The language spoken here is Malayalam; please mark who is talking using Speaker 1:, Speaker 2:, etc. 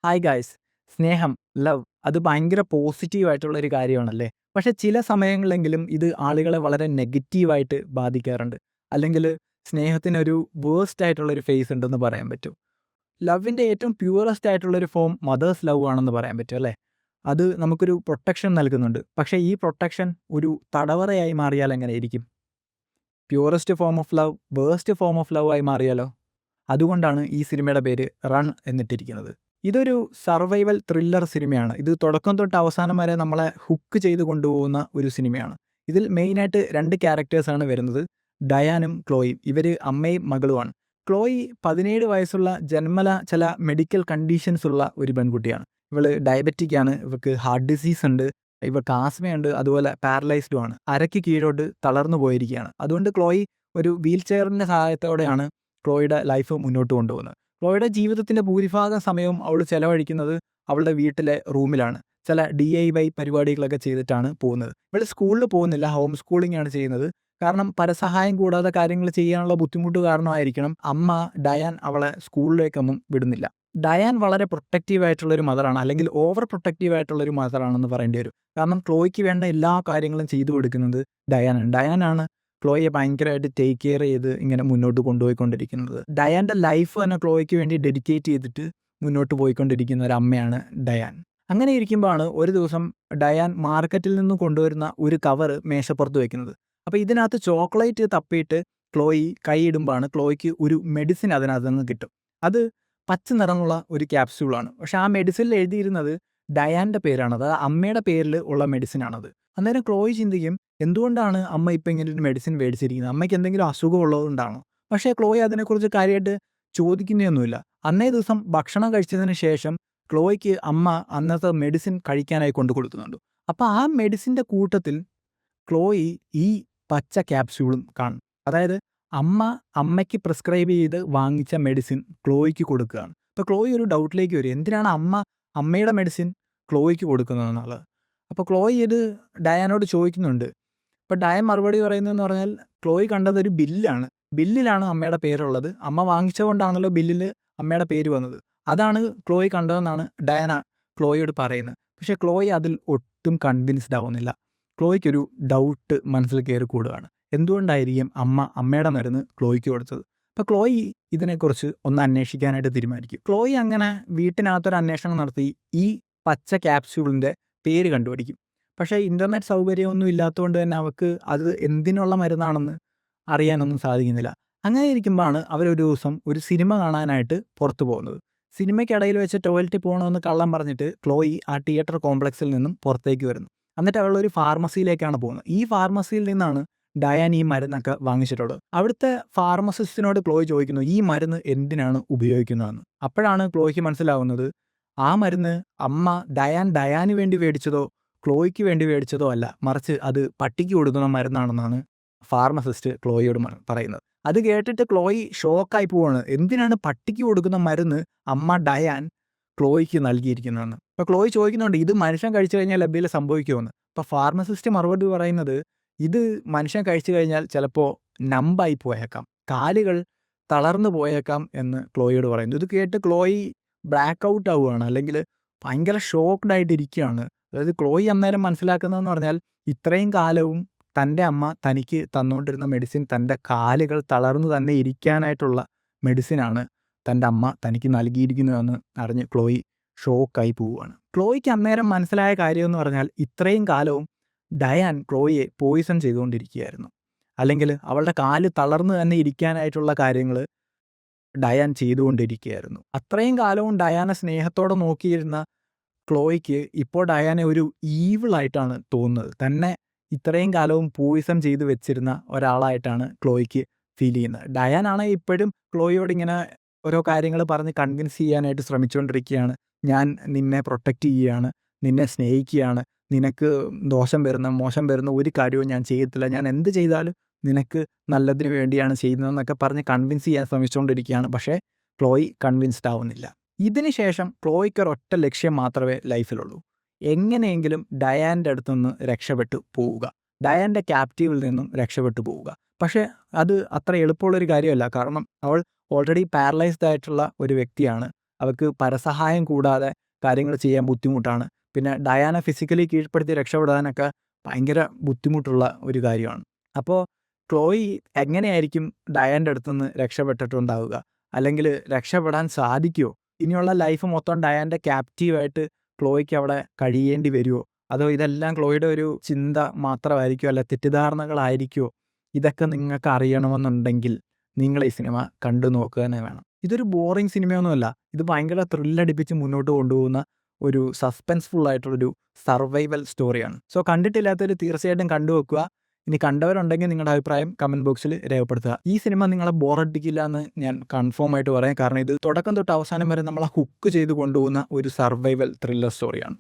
Speaker 1: Hi guys. സ്നേഹം, ലവ് അത് ഭയങ്കര പോസിറ്റീവായിട്ടുള്ള ഒരു കാര്യമാണല്ലേ? പക്ഷെ ചില സമയങ്ങളിലെങ്കിലും ഇത് ആളുകളെ വളരെ നെഗറ്റീവായിട്ട് ബാധിക്കാറുണ്ട്. അല്ലെങ്കിൽ സ്നേഹത്തിനൊരു വേഴ്സ്റ്റ് ആയിട്ടുള്ളൊരു ഫേസ് ഉണ്ടെന്ന് പറയാൻ പറ്റും. ലവിൻ്റെ ഏറ്റവും പ്യൂറസ്റ്റ് ആയിട്ടുള്ളൊരു ഫോം മദേഴ്സ് ലവ് ആണെന്ന് പറയാൻ പറ്റും അല്ലേ? അത് നമുക്കൊരു പ്രൊട്ടക്ഷൻ നൽകുന്നുണ്ട്. പക്ഷേ ഈ പ്രൊട്ടക്ഷൻ ഒരു തടവറയായി മാറിയാൽ എങ്ങനെയിരിക്കും? Purest form of love worst form of love ആയി മാറിയാലോ? അതുകൊണ്ടാണ് ഈ സിനിമയുടെ പേര് റൺ എന്നിട്ടിരിക്കുന്നത്. ഇതൊരു സർവൈവൽ ത്രില്ലർ സിനിമയാണ്. ഇത് തുടക്കം തൊട്ട് അവസാനം വരെ നമ്മളെ ഹുക്ക് ചെയ്ത് കൊണ്ടുപോകുന്ന ഒരു സിനിമയാണ്. ഇതിൽ മെയിനായിട്ട് 2 ക്യാരക്ടേഴ്സാണ് വരുന്നത്. ഡയാനും ക്ലോയും. ഇവർ അമ്മയും മകളുമാണ്. ക്ലോയി 17 വയസ്സുള്ള ജന്മന ചില മെഡിക്കൽ കണ്ടീഷൻസ് ഉള്ള ഒരു പെൺകുട്ടിയാണ്. ഇവള് ഡയബറ്റിക് ആണ്, ഇവൾക്ക് ഹാർട്ട് ഡിസീസ് ഉണ്ട്, ഇവൾക്ക് ആസ്മയുണ്ട്, അതുപോലെ പാരലൈസ്ഡും ആണ്. അരയ്ക്ക് കീഴോട്ട് തളർന്നു പോയിരിക്കുകയാണ്. അതുകൊണ്ട് ക്ലോയി ഒരു വീൽ ചെയറിൻ്റെ സഹായത്തോടെയാണ് ക്ലോയുടെ ലൈഫ് മുന്നോട്ട് കൊണ്ടുപോകുന്നത്. ക്ലോയുടെ ജീവിതത്തിൻ്റെ ഭൂരിഭാഗം സമയവും അവൾ ചെലവഴിക്കുന്നത് അവളുടെ വീട്ടിലെ റൂമിലാണ്. ചില DIY പരിപാടികളൊക്കെ ചെയ്തിട്ടാണ് പോകുന്നത്. ഇവൾ സ്കൂളിൽ പോകുന്നില്ല, ഹോം സ്കൂളിംഗ് ആണ് ചെയ്യുന്നത്. കാരണം പരസഹായം കൂടാതെ കാര്യങ്ങൾ ചെയ്യാനുള്ള ബുദ്ധിമുട്ട് കാരണമായിരിക്കണം അമ്മ ഡയാൻ അവളെ സ്കൂളിലേക്കൊന്നും വിടുന്നില്ല. ഡയാൻ വളരെ പ്രൊട്ടക്റ്റീവ് ആയിട്ടുള്ളൊരു മദറാണ്, അല്ലെങ്കിൽ ഓവർ പ്രൊട്ടക്റ്റീവ് ആയിട്ടുള്ളൊരു മദറാണെന്ന് പറയേണ്ടി വരും. കാരണം ക്ലോയ്ക്ക് വേണ്ട എല്ലാ കാര്യങ്ങളും ചെയ്തു കൊടുക്കുന്നത് ഡയാനാണ്. ഡയാനാണ് ക്ലോയെ ഭയങ്കരമായിട്ട് ടേക്ക് കെയർ ചെയ്ത് ഇങ്ങനെ മുന്നോട്ട് കൊണ്ടുപോയിക്കൊണ്ടിരിക്കുന്നത്. ഡയാൻ്റെ ലൈഫ് തന്നെ ക്ലോയ്ക്ക് വേണ്ടി ഡെഡിക്കേറ്റ് ചെയ്തിട്ട് മുന്നോട്ട് പോയിക്കൊണ്ടിരിക്കുന്ന ഒരു അമ്മയാണ് ഡയാൻ. അങ്ങനെ ഇരിക്കുമ്പോഴാണ് ഒരു ദിവസം ഡയാൻ മാർക്കറ്റിൽ നിന്ന് കൊണ്ടുവരുന്ന ഒരു കവർ മേശപ്പുറത്ത് വെക്കുന്നത്. അപ്പോൾ ഇതിനകത്ത് ചോക്ലേറ്റ് തപ്പിയിട്ട് ക്ലോയി കൈയിടുമ്പോഴാണ് ക്ലോയ്ക്ക് ഒരു മെഡിസിൻ അതിനകത്ത് നിന്ന് കിട്ടും. അത് പച്ച നിറമുള്ള ഒരു ക്യാപ്സ്യൂളാണ്. പക്ഷേ ആ മെഡിസിനിൽ എഴുതിയിരുന്നത് ഡയാൻ്റെ പേരാണത്. അത് അമ്മയുടെ പേരിൽ ഉള്ള മെഡിസിനാണത്. അന്നേരം ക്ലോയി ചിന്തിക്കും, എന്തുകൊണ്ടാണ് അമ്മ ഇപ്പം ഇങ്ങനെ ഒരു മെഡിസിൻ മേടിച്ചിരിക്കുന്നത്? അമ്മയ്ക്ക് എന്തെങ്കിലും അസുഖം ഉള്ളതുകൊണ്ടാണോ? പക്ഷേ ക്ലോയി അതിനെക്കുറിച്ച് കാര്യമായിട്ട് ചോദിക്കുന്നതൊന്നുമില്ല. അന്നേ ദിവസം ഭക്ഷണം കഴിച്ചതിന് ശേഷം ക്ലോയ്ക്ക് അമ്മ അന്നത്തെ മെഡിസിൻ കഴിക്കാനായി കൊണ്ടു കൊടുക്കുന്നുണ്ട്. അപ്പോൾ ആ മെഡിസിൻ്റെ കൂട്ടത്തിൽ ക്ലോയി ഈ പച്ച ക്യാപ്സ്യൂളും കാണും. അതായത് അമ്മയ്ക്ക് പ്രിസ്ക്രൈബ് ചെയ്ത് വാങ്ങിച്ച മെഡിസിൻ ക്ലോയ്ക്ക് കൊടുക്കുകയാണ്. അപ്പോൾ ക്ലോയി ഒരു ഡൗട്ടിലേക്ക് വരും, എന്തിനാണ് അമ്മയുടെ മെഡിസിൻ ക്ലോയ്ക്ക് കൊടുക്കുന്നതെന്നുള്ളത്. അപ്പോൾ ക്ലോയി ഇത് ഡയാനോട് ചോദിക്കുന്നുണ്ട്. അപ്പോൾ ഡയൻ മറുപടി പറയുന്നതെന്ന് പറഞ്ഞാൽ, ക്ലോയി കണ്ടത് ഒരു ബില്ലാണ്. ബില്ലിലാണ് അമ്മയുടെ പേരുള്ളത്. അമ്മ വാങ്ങിച്ചതുകൊണ്ടാണല്ലോ ബില്ലിൽ അമ്മയുടെ പേര് വന്നത്. അതാണ് ക്ലോയി കണ്ടതെന്നാണ് ഡയാന ക്ലോയിയോട് പറയുന്നത്. പക്ഷേ ക്ലോയി അതിൽ ഒട്ടും കൺവിൻസ്ഡ് ആവുന്നില്ല. ക്ലോയ്ക്കൊരു ഡൗട്ട് മനസ്സിൽ കയറി കൂടുകയാണ്. എന്തുകൊണ്ടായിരിക്കും അമ്മയുടെ മരുന്ന് ക്ലോയ്ക്ക് കൊടുത്തത്? അപ്പോൾ ക്ലോയി ഇതിനെക്കുറിച്ച് ഒന്ന് അന്വേഷിക്കാനായിട്ട് തീരുമാനിക്കും. ക്ലോയി അങ്ങനെ വീട്ടിനകത്തൊരു അന്വേഷണം നടത്തി ഈ പച്ച ക്യാപ്സ്യൂളിൻ്റെ പേര് കണ്ടുപിടിക്കും. പക്ഷേ ഇൻ്റർനെറ്റ് സൗകര്യമൊന്നും ഇല്ലാത്തതുകൊണ്ട് തന്നെ അവൾക്ക് അത് എന്തിനുള്ള മരുന്നാണെന്ന് അറിയാനൊന്നും സാധിക്കുന്നില്ല. അങ്ങനെ ഇരിക്കുമ്പോഴാണ് അവരൊരു ദിവസം ഒരു സിനിമ കാണാനായിട്ട് പുറത്തു പോകുന്നത്. സിനിമയ്ക്കിടയിൽ വെച്ച് ടോയ്ലറ്റിൽ പോകണമെന്ന് കള്ളം പറഞ്ഞിട്ട് ക്ലോയി ആ തിയേറ്റർ കോംപ്ലക്സിൽ നിന്നും പുറത്തേക്ക് വരുന്നു. എന്നിട്ട് അവളൊരു ഫാർമസിയിലേക്കാണ് പോകുന്നത്. ഈ ഫാർമസിയിൽ നിന്നാണ് ഡയാൻ ഈ മരുന്നൊക്കെ വാങ്ങിച്ചിട്ടുള്ളത്. അവിടുത്തെ ഫാർമസിസ്റ്റിനോട് ക്ലോയി ചോദിക്കുന്നു, ഈ മരുന്ന് എന്തിനാണ് ഉപയോഗിക്കുന്നതെന്ന്. അപ്പോഴാണ് ക്ലോയ്ക്ക് മനസ്സിലാവുന്നത്, ആ മരുന്ന് അമ്മ ഡയാന് വേണ്ടി മേടിച്ചതോ ക്ലോയ്ക്ക് വേണ്ടി മേടിച്ചതോ അല്ല, മറിച്ച് അത് പട്ടിക്ക് കൊടുക്കുന്ന മരുന്നാണെന്നാണ് ഫാർമസിസ്റ്റ് ക്ലോയിയോട് പറയുന്നത്. അത് കേട്ടിട്ട് ക്ലോയി ഷോക്കായി പോവാണ്. എന്തിനാണ് പട്ടിക്ക് കൊടുക്കുന്ന മരുന്ന് അമ്മ ഡയാൻ ക്ലോയ്ക്ക് നൽകിയിരിക്കുന്നതെന്ന്. അപ്പോൾ ക്ലോയി ചോദിക്കുന്നുണ്ട്, ഇത് മനുഷ്യൻ കഴിച്ചു കഴിഞ്ഞാൽ എന്തെങ്കിലും സംഭവിക്കുമെന്ന്. അപ്പോൾ ഫാർമസിസ്റ്റ് മറുപടി പറയുന്നത്, ഇത് മനുഷ്യൻ കഴിച്ചു കഴിഞ്ഞാൽ ചിലപ്പോൾ നമ്പായി പോയേക്കാം, കാലുകൾ തളർന്നു പോയേക്കാം എന്ന് ക്ലോയിയോട് പറയുന്നു. ഇത് കേട്ട് ക്ലോയി ബ്ലാക്ക് ഔട്ട് ആവുകയാണ്, അല്ലെങ്കിൽ ഭയങ്കര ഷോക്ക്ഡ് ആയിട്ടിരിക്കുകയാണ്. അതായത് ക്ലോയി അന്നേരം മനസ്സിലാക്കുന്നതെന്ന് പറഞ്ഞാൽ, ഇത്രയും കാലവും തൻ്റെ അമ്മ തനിക്ക് തന്നുകൊണ്ടിരുന്ന മെഡിസിൻ തൻ്റെ കാലുകൾ തളർന്നു തന്നെ ഇരിക്കാനായിട്ടുള്ള മെഡിസിനാണ് തൻ്റെ അമ്മ തനിക്ക് നൽകിയിരിക്കുന്നതെന്ന് അറിഞ്ഞ് ക്ലോയി ഷോക്കായി പോവുകയാണ്. ക്ലോയ്ക്ക് അന്നേരം മനസ്സിലായ കാര്യമെന്ന് പറഞ്ഞാൽ, ഇത്രയും കാലവും ഡയാൻ ക്ലോയിയെ പോയിസൺ ചെയ്തുകൊണ്ടിരിക്കുകയായിരുന്നു. അല്ലെങ്കിൽ അവളുടെ കാല് തളർന്നു തന്നെ ഇരിക്കാനായിട്ടുള്ള കാര്യങ്ങൾ ഡയാൻ ചെയ്തുകൊണ്ടിരിക്കുകയായിരുന്നു. അത്രയും കാലവും ഡയാനെ സ്നേഹത്തോടെ നോക്കിയിരുന്ന ക്ലോയ്ക്ക് ഇപ്പോൾ ഡയാനെ ഒരു ഈവിളായിട്ടാണ് തോന്നുന്നത്. തന്നെ ഇത്രയും കാലവും പോയിസൺ ചെയ്ത് വെച്ചിരുന്ന ഒരാളായിട്ടാണ് ക്ലോയ്ക്ക് ഫീൽ ചെയ്യുന്നത്. ഡയാനാണെങ്കിൽ ഇപ്പോഴും ക്ലോയിയോട് ഇങ്ങനെ ഓരോ കാര്യങ്ങൾ പറഞ്ഞ് കൺവിൻസ് ചെയ്യാനായിട്ട് ശ്രമിച്ചുകൊണ്ടിരിക്കുകയാണ്. ഞാൻ നിന്നെ പ്രൊട്ടക്റ്റ് ചെയ്യുകയാണ്, നിന്നെ സ്നേഹിക്കുകയാണ്, നിനക്ക് മോശം വരുന്ന ഒരു കാര്യവും ഞാൻ ചെയ്യത്തില്ല, ഞാൻ എന്ത് ചെയ്താലും നിനക്ക് നല്ലതിന് വേണ്ടിയാണ് ചെയ്യുന്നതെന്നൊക്കെ പറഞ്ഞ് കൺവിൻസ് ചെയ്യാൻ ശ്രമിച്ചുകൊണ്ടിരിക്കുകയാണ്. പക്ഷേ ക്ലോയി കൺവിൻസ്ഡ് ആവുന്നില്ല. ഇതിന് ശേഷം ക്ലോയ്ക്ക് ഒരൊറ്റ ലക്ഷ്യം മാത്രമേ ലൈഫിലുള്ളൂ, എങ്ങനെയെങ്കിലും ഡയാൻ്റെ അടുത്തുനിന്ന് രക്ഷപ്പെട്ടു പോവുക, ഡയാൻ്റെ ക്യാപ്റ്റീവിൽ നിന്നും രക്ഷപ്പെട്ടു പോവുക. പക്ഷേ അത് അത്ര എളുപ്പമുള്ളൊരു കാര്യമല്ല. കാരണം അവൾ ഓൾറെഡി പാരലൈസ്ഡ് ആയിട്ടുള്ള ഒരു വ്യക്തിയാണ്. അവൾക്ക് പരസഹായം കൂടാതെ കാര്യങ്ങൾ ചെയ്യാൻ ബുദ്ധിമുട്ടാണ്. പിന്നെ ഡയാന ഫിസിക്കലി കീഴ്പ്പെടുത്തി രക്ഷപ്പെടാനൊക്കെ ഭയങ്കര ബുദ്ധിമുട്ടുള്ള ഒരു കാര്യമാണ്. അപ്പോൾ ക്ലോയി എങ്ങനെയായിരിക്കും ഡയാൻ്റെ അടുത്തുനിന്ന് രക്ഷപ്പെട്ടിട്ടുണ്ടാവുക? അല്ലെങ്കിൽ രക്ഷപ്പെടാൻ സാധിക്കുമോ? ഇനിയുള്ള ലൈഫ് മൊത്തം ഡയാൻ്റെ ക്യാപ്റ്റീവായിട്ട് ക്ലോയ്ക്ക് അവിടെ കഴിയേണ്ടി വരുമോ? അതോ ഇതെല്ലാം ക്ലോയുടെ ഒരു ചിന്ത മാത്രമായിരിക്കുമോ, അല്ല തെറ്റിദ്ധാരണകളായിരിക്കുമോ? ഇതൊക്കെ നിങ്ങൾക്ക് അറിയണമെന്നുണ്ടെങ്കിൽ നിങ്ങൾ ഈ സിനിമ കണ്ടു നോക്കുക തന്നെ വേണം. ഇതൊരു ബോറിംഗ് സിനിമയൊന്നുമല്ല. ഇത് ഭയങ്കര ത്രില്ലടിപ്പിച്ച് മുന്നോട്ട് കൊണ്ടുപോകുന്ന ഒരു സസ്പെൻസ്ഫുൾ ആയിട്ടുള്ളൊരു സർവൈവൽ സ്റ്റോറിയാണ്. സോ കണ്ടിട്ടില്ലാത്തവർ തീർച്ചയായിട്ടും കണ്ടു വെക്കുക. ഇനി കണ്ടവരുണ്ടെങ്കിൽ നിങ്ങളുടെ അഭിപ്രായം കമൻറ്റ് ബോക്സിൽ രേഖപ്പെടുത്തുക. ഈ സിനിമ നിങ്ങളെ ബോറടിക്കില്ല എന്ന് ഞാൻ കൺഫേം ആയിട്ട് പറയാം. കാരണം ഇത് തുടക്കം തൊട്ട് അവസാനം വരെ നമ്മളെ ഹുക്ക് ചെയ്ത് കൊണ്ടുപോകുന്ന ഒരു സർവൈവൽ ത്രില്ലർ സ്റ്റോറിയാണ്.